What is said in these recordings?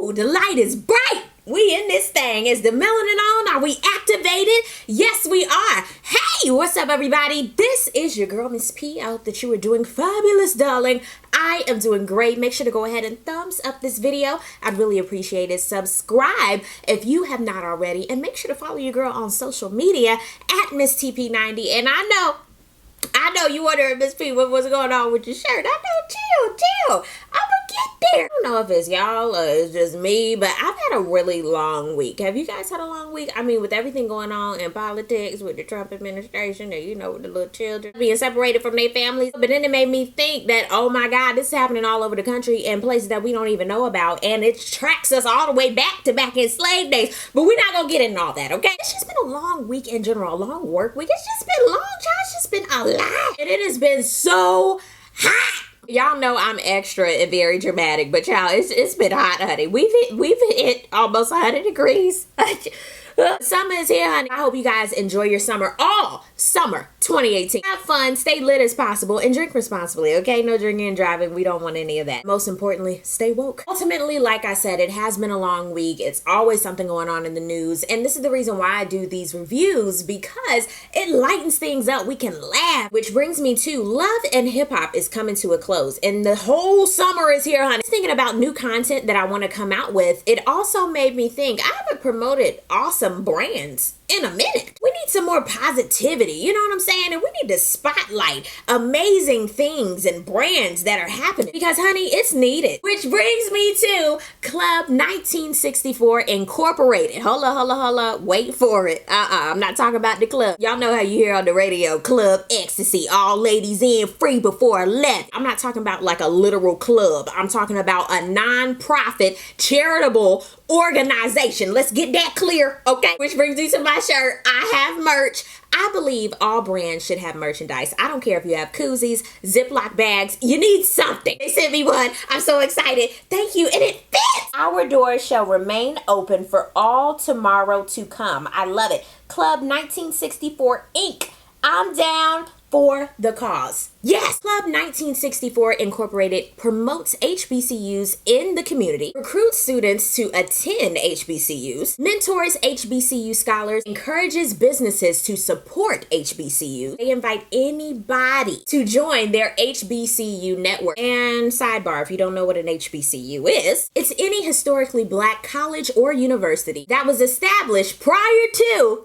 Ooh, the light is bright. We in this thing. Is the melanin on? Are we activated? Yes, we are. Hey, what's up, everybody? This is your girl, Miss P. I hope that you are doing fabulous, darling. I am doing great. Make sure to go ahead and thumbs up this video. I'd really appreciate it. Subscribe if you have not already. And make sure to follow your girl on social media at Miss TP90. And I know you wondering, Miss P, what's going on with your shirt. I know, chill. I'm gonna get there. I don't know if it's y'all or it's just me, but I've had a really long week. Have you guys had a long week? I mean, with everything going on in politics, with the Trump administration, and with the little children being separated from their families. But then it made me think that, oh my God, this is happening all over the country in places that we don't even know about. And it tracks us all the way back in slave days. But we're not gonna get into all that, okay? It's just been a long week in general, a long work week. It's just been long, child. It's just been a lot. And it has been so hot. Y'all know I'm extra and very dramatic, but y'all, it's been hot, honey. We've hit almost 100 degrees. Summer is here, honey. I hope you guys enjoy your summer, all summer 2018. Have fun, stay lit as possible, and drink responsibly, okay? No drinking and driving. We don't want any of that. Most importantly, stay woke. Ultimately, like I said, it has been a long week. It's always something going on in the news, and this is the reason why I do these reviews, because it lightens things up. We can laugh, which brings me to Love and Hip Hop is coming to a close, and the whole summer is here, honey. Thinking about new content that I want to come out with, it also made me think I haven't promoted awesome brands in a minute. We need some more positivity, you know what I'm saying? And we need to spotlight amazing things and brands that are happening, because honey, it's needed. Which brings me to Club 1964 Incorporated. Holla, wait for it. I'm not talking about the club. Y'all know how you hear on the radio, Club Ecstasy, all ladies in, free before 11. I'm not talking about like a literal club. I'm talking about a non-profit charitable organization. Let's get that clear, okay? Which brings me to my shirt. I have merch. I believe all brands should have merchandise. I don't care if you have koozies, Ziploc bags, you need something. They sent me one. I'm so excited. Thank you. And it fits. Our doors shall remain open for all tomorrow to come. I love it. Club 1964 Inc. I'm down for the cause. Yes! Club 1964 Incorporated promotes HBCUs in the community, recruits students to attend HBCUs, mentors HBCU scholars, encourages businesses to support HBCUs. They invite anybody to join their HBCU network. And sidebar, if you don't know what an HBCU is, it's any historically black college or university that was established prior to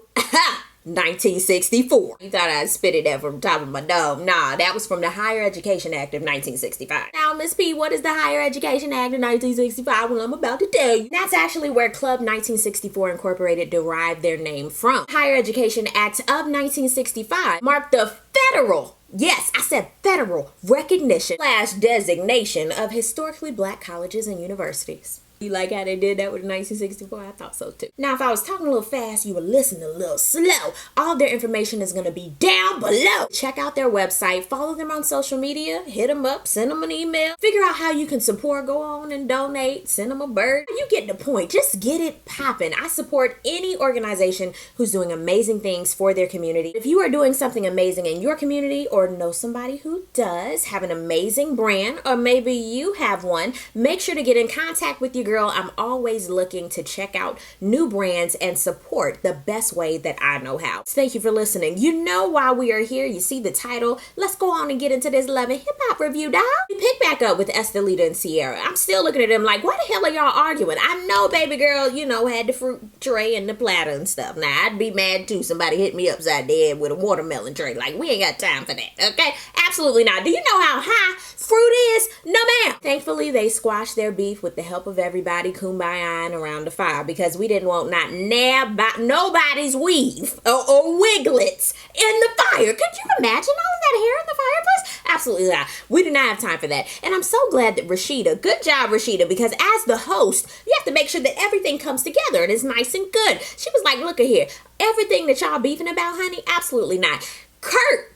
1964. You thought I'd spit it out from the top of my dome. Nah, that was from the Higher Education Act of 1965. Now, Miss P, what is the Higher Education Act of 1965? Well, I'm about to tell you. That's actually where Club 1964 Incorporated derived their name from. Higher Education Act of 1965 marked the federal, yes, I said federal, recognition / designation of historically black colleges and universities. You like how they did that with 1964? I thought so too. Now, if I was talking a little fast, you would listen a little slow. All their information is going to be down below. Check out their website, follow them on social media, hit them up, send them an email, figure out how you can support, go on and donate, send them a bird. You get the point. Just get it popping. I support any organization who's doing amazing things for their community. If you are doing something amazing in your community or know somebody who does have an amazing brand, or maybe you have one, make sure to get in contact with your girl. I'm always looking to check out new brands and support the best way that I know how. Thank you for listening. You know why we are here. You see the title. Let's go on and get into this Love and Hip Hop review, dog. We pick back up with Estelita and Sierra. I'm still looking at them like, why the hell are y'all arguing? I know baby girl, had the fruit tray and the platter and stuff. Now, I'd be mad too. Somebody hit me upside the head with a watermelon tray. Like, we ain't got time for that, okay? Absolutely not. Do you know how high fruit is? No, ma'am. Thankfully, they squashed their beef with the help of everybody kumbayaing around the fire, because we didn't want nobody's weave or wiglets in the fire. Could you imagine all of that hair in the fireplace? Absolutely not. We do not have time for that. And I'm so glad that Rashida, good job Rashida, because as the host, you have to make sure that everything comes together and is nice and good. She was like, look at here, everything that y'all beefing about, honey, absolutely not. Kurt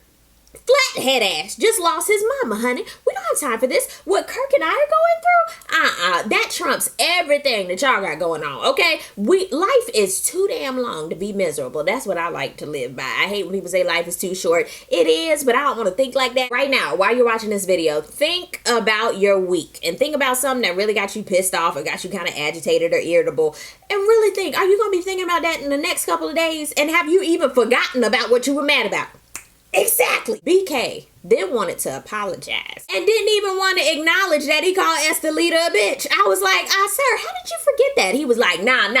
Flathead ass just lost his mama, honey. We don't have time for this. What Kirk and I are going through, that trumps everything that y'all got going on, okay? Life is too damn long to be miserable. That's what I like to live by. I hate when people say life is too short. It is, but I don't want to think like that. Right now, while you're watching this video, think about your week and think about something that really got you pissed off or got you kind of agitated or irritable, and really think, are you going to be thinking about that in the next couple of days? And have you even forgotten about what you were mad about? Exactly. BK then wanted to apologize and didn't even want to acknowledge that he called Estelita a bitch. I was like, sir, how did you forget that? He was like, nah,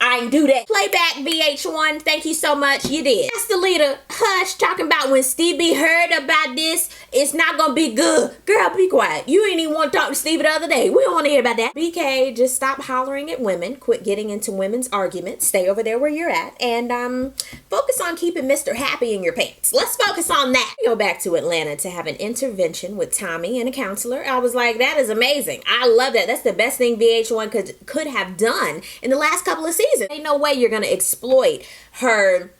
I ain't do that. Playback VH1, thank you so much, you did. Estelita, hush, talking about when Stevie heard about this, it's not gonna be good. Girl, be quiet. You ain't even want to talk to Stevie the other day. We don't want to hear about that. BK, just stop hollering at women, quit getting into women's arguments, stay over there where you're at, and focus on keeping Mr. Happy in your pants. Let's focus on that. Go back to Atlanta to have an intervention with Tommy and a counselor. I was like, that is amazing. I love that. That's the best thing VH1 could have done in the last couple of seasons. Ain't no way you're gonna exploit her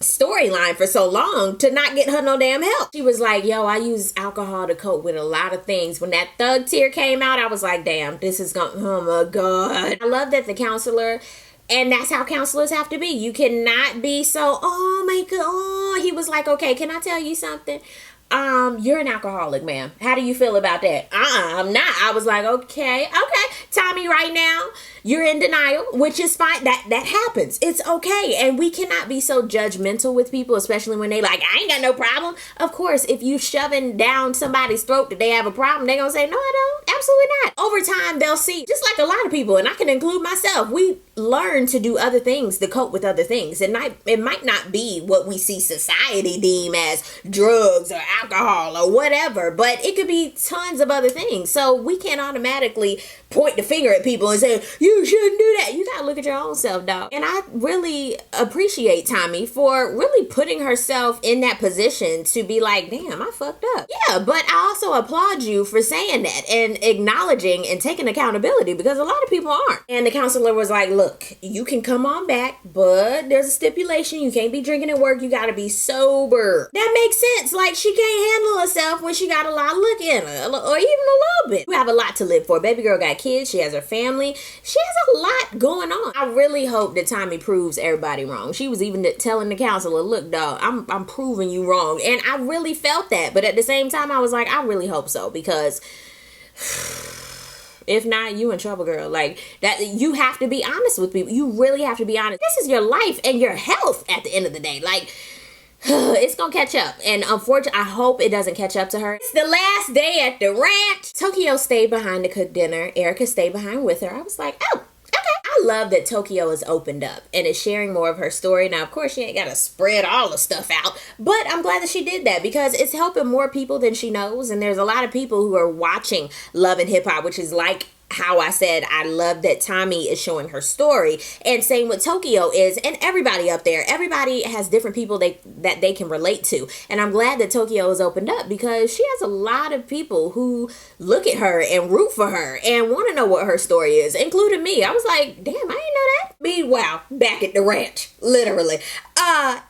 storyline for so long to not get her no damn help. She was like, yo, I use alcohol to cope with a lot of things. When that thug tear came out, I was like, damn, this is gonna, oh my God. I love that the counselor, and that's how counselors have to be. You cannot be so, oh my God. Oh, he was like, okay, can I tell you something? You're an alcoholic, ma'am. How do you feel about that? I'm not. I was like, okay. Tommy, right now, you're in denial, which is fine. That happens. It's okay. And we cannot be so judgmental with people, especially when they like, I ain't got no problem. Of course, if you shoving down somebody's throat that they have a problem, they gonna say, no, I don't. Absolutely not. Over time, they'll see, just like a lot of people, and I can include myself, we learn to do other things to cope with other things. It might not be what we see society deem as drugs or alcohol or whatever, but it could be tons of other things. So we can't automatically point the finger at people and say, you shouldn't do that. You gotta look at your own self, dog. And I really appreciate Tommy for really putting herself in that position to be like, damn, I fucked up. Yeah, but I also applaud you for saying that and acknowledging and taking accountability, because a lot of people aren't. And the counselor was like, look, you can come on back, but there's a stipulation. You can't be drinking at work. You gotta be sober. That makes sense. Like, she can't handle herself when she got a lot of look in her, or even a little bit. You have a lot to live for. Baby girl got kids. She has her family. She has a lot going on. I really hope that Tommy proves everybody wrong. She was even telling the counselor, look, dog, I'm proving you wrong. And I really felt that. But at the same time, I was like, I really hope so, because if not, you in trouble, girl. Like, that, you have to be honest with people. You really have to be honest. This is your life and your health at the end of the day. Like, it's gonna catch up, and unfortunately, I hope it doesn't catch up to her. It's the last day at the ranch. Tokyo stayed behind to cook dinner. Erica stayed behind with her. I was like, oh, okay. I love that Tokyo has opened up and is sharing more of her story. Now, of course, she ain't gotta spread all the stuff out, but I'm glad that she did that, because it's helping more people than she knows. And there's a lot of people who are watching Love and Hip Hop, which is like how I said I love that Tommy is showing her story, and same with Tokyo is, and everybody up there. Everybody has different people that they can relate to, and I'm glad that Tokyo has opened up, because she has a lot of people who look at her and root for her and want to know what her story is, including me. I was like, damn, I didn't know that. Meanwhile, back at the ranch, literally,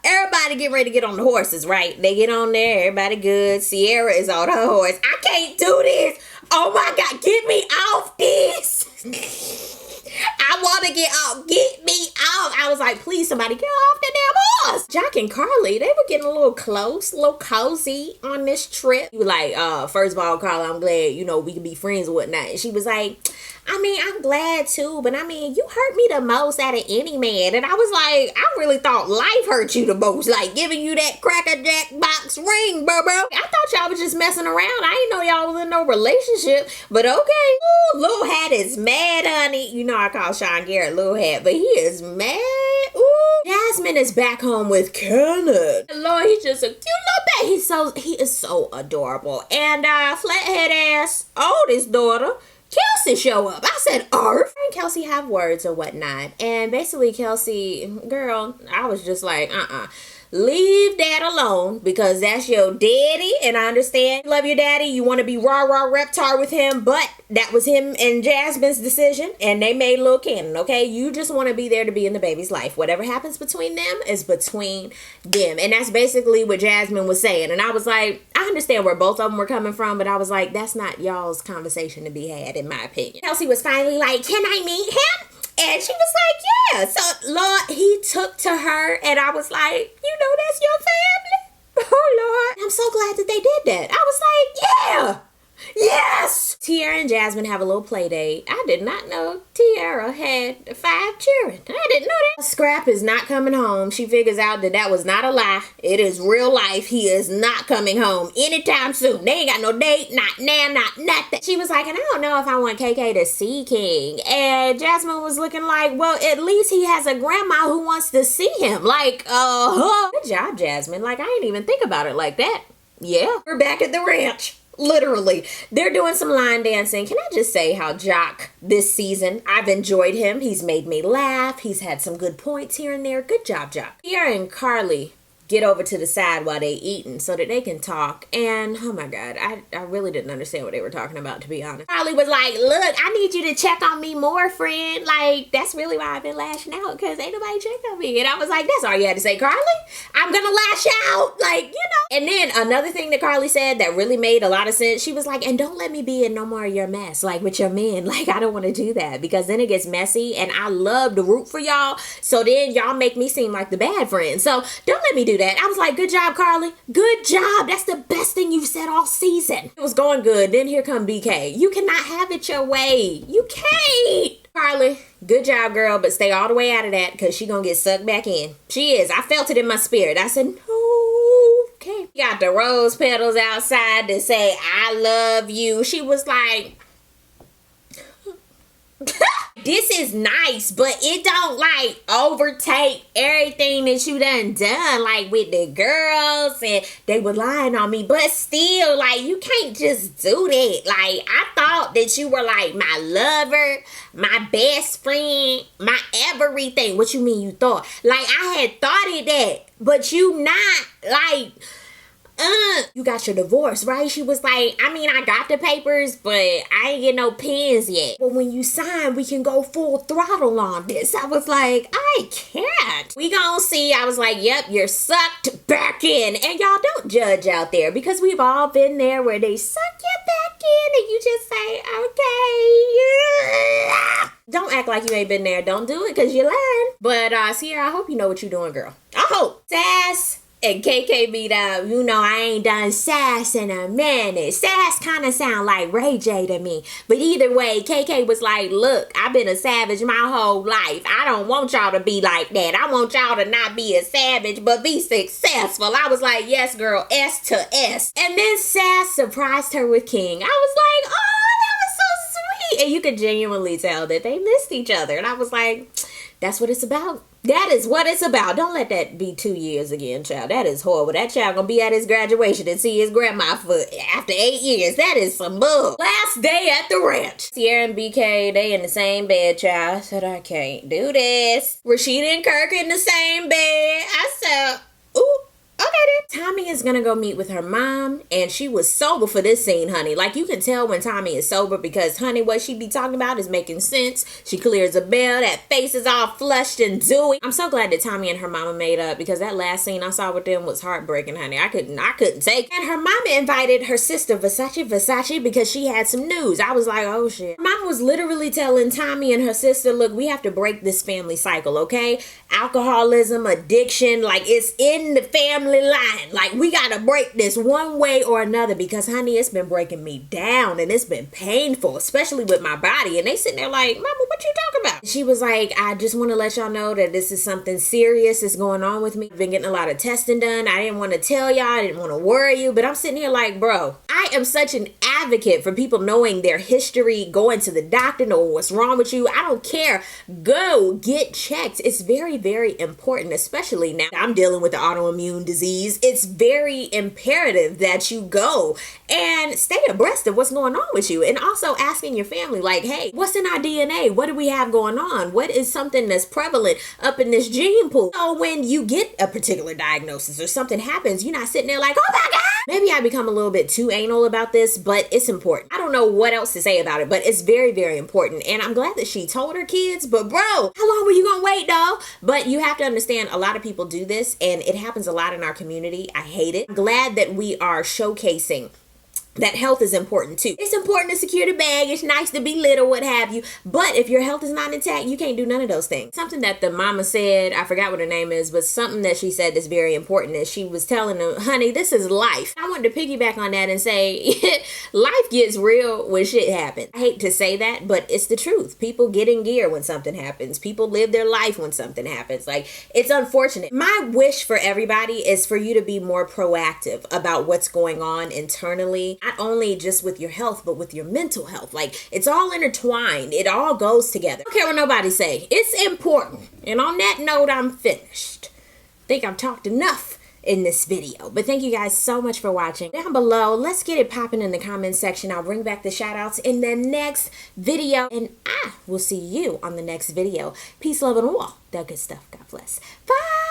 everybody get ready to get on the horses, right? They get on there, everybody good. Sierra is on her horse. I can't do this. Oh my God, get me off this. I want to get off. Get me off. I was like, please, somebody get off the damn horse. Jack and Carly, they were getting a little close, a little cozy on this trip. He was like, first of all, Carly, I'm glad, we can be friends and whatnot. And she was like, I mean, I'm glad too, but I mean, you hurt me the most out of any man. And I was like, I really thought life hurt you the most, like giving you that Cracker Jack box ring, bro. I thought y'all was just messing around. I didn't know y'all was in no relationship, but okay. Ooh, Lil Hat is mad, honey. I call Sean Garrett Lil Hat, but he is mad. Ooh, Jasmine is back home with Kenneth. Lord, he's just a cute little baby. He is so adorable. And flathead ass oldest daughter, Kelsey, show up. I said, Arf. And Kelsey have words or whatnot. And basically, Kelsey, girl, I was just like, leave dad alone because that's your daddy. And I understand you love your daddy. You want to be rah-rah reptar with him, but that was him and Jasmine's decision, and they made little canon, okay? You just want to be there to be in the baby's life. Whatever happens between them is between them. And that's basically what Jasmine was saying. And I was like, I understand where both of them were coming from, but I was like, that's not y'all's conversation to be had, in my opinion. Kelsey was finally like, can I meet him? And she was like, yeah. So, Lord, he took to her, and I was like, you know, that's your family? Oh, Lord. I'm so glad that they did that. I was like, yeah. Yes! Tiara and Jasmine have a little play date. I did not know Tiara had 5 children. I didn't know that. Scrap is not coming home. She figures out that that was not a lie. It is real life. He is not coming home anytime soon. They ain't got no date, not now, not nothing. She was like, and I don't know if I want KK to see King. And Jasmine was looking like, well, at least he has a grandma who wants to see him. Like, good job, Jasmine. Like, I didn't even think about it like that. Yeah, we're back at the ranch. Literally, they're doing some line dancing. Can I just say how Jock this season, I've enjoyed him. He's made me laugh. He's had some good points here and there. Good job, Jock. Tiara and Carly get over to the side while they eating so that they can talk. And oh my God, I really didn't understand what they were talking about, to be honest. Carly was like, look, I need you to check on me more, friend. Like, that's really why I've been lashing out, because ain't nobody check on me. And I was like, that's all you had to say, Carly? I'm gonna lash out, like, you know. And then another thing that Carly said that really made a lot of sense, she was like, and don't let me be in no more of your mess, like with your men. Like, I don't want to do that, because then it gets messy, and I love to root for y'all, so then y'all make me seem like the bad friend. So don't let me do that. I was like, good job, Carly. Good job. That's the best thing you've said all season. It was going good. Then here come BK. You cannot have it your way. You can't. Carly, good job, girl, but stay all the way out of that, because she gonna get sucked back in. She is. I felt it in my spirit. I said, no. Okay. You got the rose petals outside to say, I love you. She was like, this is nice, but it don't like overtake everything that you done like with the girls, and they were lying on me, but still, like, you can't just do that. Like, I thought that you were like my lover, my best friend, my everything. What you mean you thought? Like, I had thought it that, but you not like, you got your divorce, right? She was like, I mean, I got the papers, but I ain't get no pens yet. But when you sign, we can go full throttle on this. I was like, I can't. We gonna see. I was like, yep, you're sucked back in. And y'all don't judge out there, because we've all been there where they suck you back in and you just say, okay. Don't act like you ain't been there. Don't do it, because you're lying. But Sierra, I hope you know what you're doing, girl. I hope. Sass and KK beat out, you know, I ain't done sass in a minute. Sass kind of sound like Ray J to me. But either way, KK was like, look, I've been a savage my whole life. I don't want y'all to be like that. I want y'all to not be a savage, but be successful. I was like, yes, girl, S to S. And then Sass surprised her with King. I was like, oh, that was so sweet. And you could genuinely tell that they missed each other. And I was like, that's what it's about. That is what it's about. Don't let that be 2 years again, child. That is horrible. That child gonna be at his graduation and see his grandma for after 8 years. That is some bull. Last day at the ranch. Sierra and BK, they in the same bed, child. I said, I can't do this. Rashida and Kirk in the same bed. I said, ooh. Okay then. Tommy is gonna go meet with her mom, and she was sober for this scene, honey. Like, you can tell when Tommy is sober, because, honey, what she be talking about is making sense. She clears a bell. That face is all flushed and dewy. I'm so glad that Tommy and her mama made up, because that last scene I saw with them was heartbreaking, honey. I couldn't take it. And her mama invited her sister Versace because she had some news. I was like, oh shit. Her mama was literally telling Tommy and her sister, look, we have to break this family cycle, okay? Alcoholism, addiction, like, it's in the family line. Like, we gotta break this one way or another, because, honey, it's been breaking me down, and it's been painful, especially with my body. And they sitting there like, mama, what you talking about? She was like, I just want to let y'all know that this is something serious that's going on with me. I've been getting a lot of testing done. I didn't want to tell y'all. I didn't want to worry you, but I'm sitting here like, bro, I I am such an advocate for people knowing their history, going to the doctor, knowing what's wrong with you. I don't care. Go get checked. It's very, very important, especially now I'm dealing with the autoimmune disease. It's very imperative that you go and stay abreast of what's going on with you. And also asking your family, like, hey, what's in our DNA? What do we have going on? What is something that's prevalent up in this gene pool? So when you get a particular diagnosis or something happens, you're not sitting there like, oh my God. Maybe I become a little bit too anal about this, but it's important. I don't know what else to say about it, but it's very, very important. And I'm glad that she told her kids, but bro, how long were you gonna wait though? But you have to understand, a lot of people do this and it happens a lot in our community. I hate it. I'm glad that we are showcasing that health is important too. It's important to secure the bag. It's nice to be lit or what have you. But if your health is not intact, you can't do none of those things. Something that the mama said, I forgot what her name is, but something that she said that's very important is she was telling them, honey, this is life. I wanted to piggyback on that and say, life gets real when shit happens. I hate to say that, but it's the truth. People get in gear when something happens. People live their life when something happens. Like, it's unfortunate. My wish for everybody is for you to be more proactive about what's going on internally. Not only just with your health, but with your mental health. Like, it's all intertwined. It all goes together. I don't care what nobody say. It's important. And on that note, I'm finished. I think I've talked enough in this video. But thank you guys so much for watching. Down below, let's get it popping in the comment section. I'll bring back the shout outs in the next video. And I will see you on the next video. Peace, love, and all that good stuff. God bless. Bye.